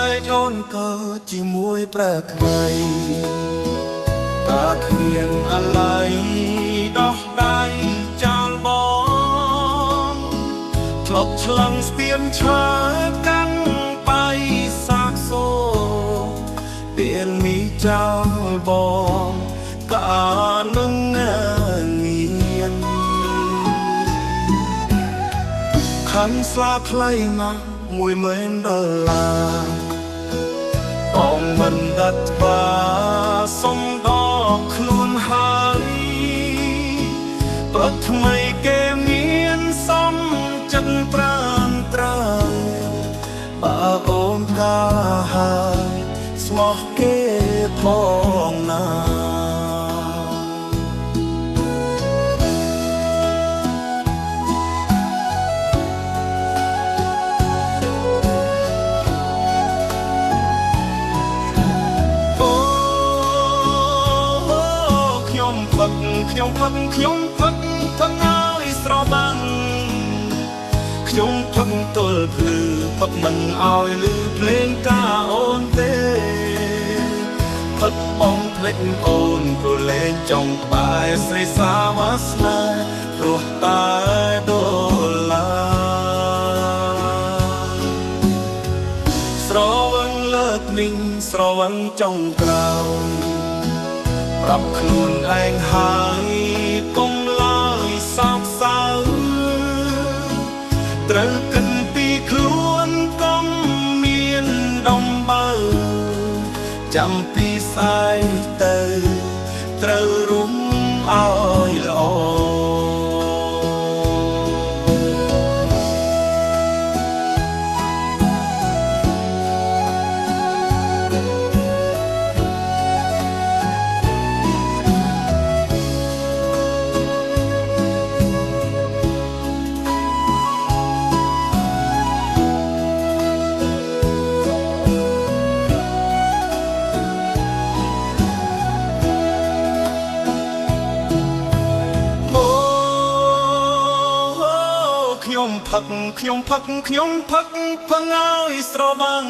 ែកអូនក៏ជាមួយប្រើក្ដីតាគ្មានអាឡ័យដោះដៃចោលបងធ្លាប់ឆ្លងស្ពានឈើកាន់បាយសាកសូពេលមីចោលបងក៏នឹងងៀនខាងស្លាថ្លៃណាស់$10000បងមិនដាច់ក្បាលសុំដល់ខ្លួនហើយព្រោះថ្មីគេមានសំចិត្តប្រានត្រើយបើអូនកាហើយស្មោះគេផងណាខ្ញុំផឹកហើយស្របាំងខ្ញុំផឹកទល់ភ្លឺផឹកមិនឲ្យលឺភ្លេងការអូនទេផឹកបងភ្លេចអូនព្រោះលេងចង់ក្បែរស្រីសាវាសនាព្រោះតែដុល្លារស្រវឹងលើកនេះស្រវឹងចុងក្រោយប្រាប់ខ្លួនឯងហើយកុំឡើយសោកសៅត្រូវកិនពីខ្លួនកុំមានដំបើចាំពីសាយទៅត្រូវរុំឲ្យល្អខ្ញុំផឹកហើយស្របាំង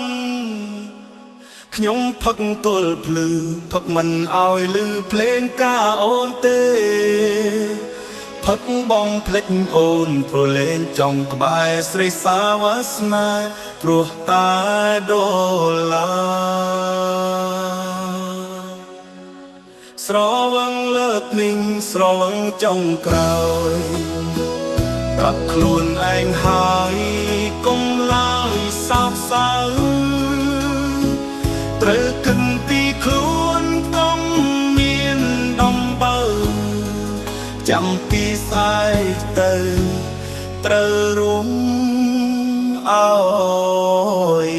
ខ្ញុំផឹកទល់ភ្លឺផឹកមិនឲ្យលឺភ្លេងការអូនទេផឹកបងភ្លេចអូនព្រោះលេងចង់ក្បែរស្រីសាវាសនាព្រោះតែដុល្លារស្រវឹងលើកនេះស្រវឹងចុងក្រោយប្រាប់ខ្លួនឯងហើយកុំឡើយសោកសៅត្រូវគិតពីខ្លួនកុំមានដំបើចាំពីសាយទៅត្រូវរួមឲ្យ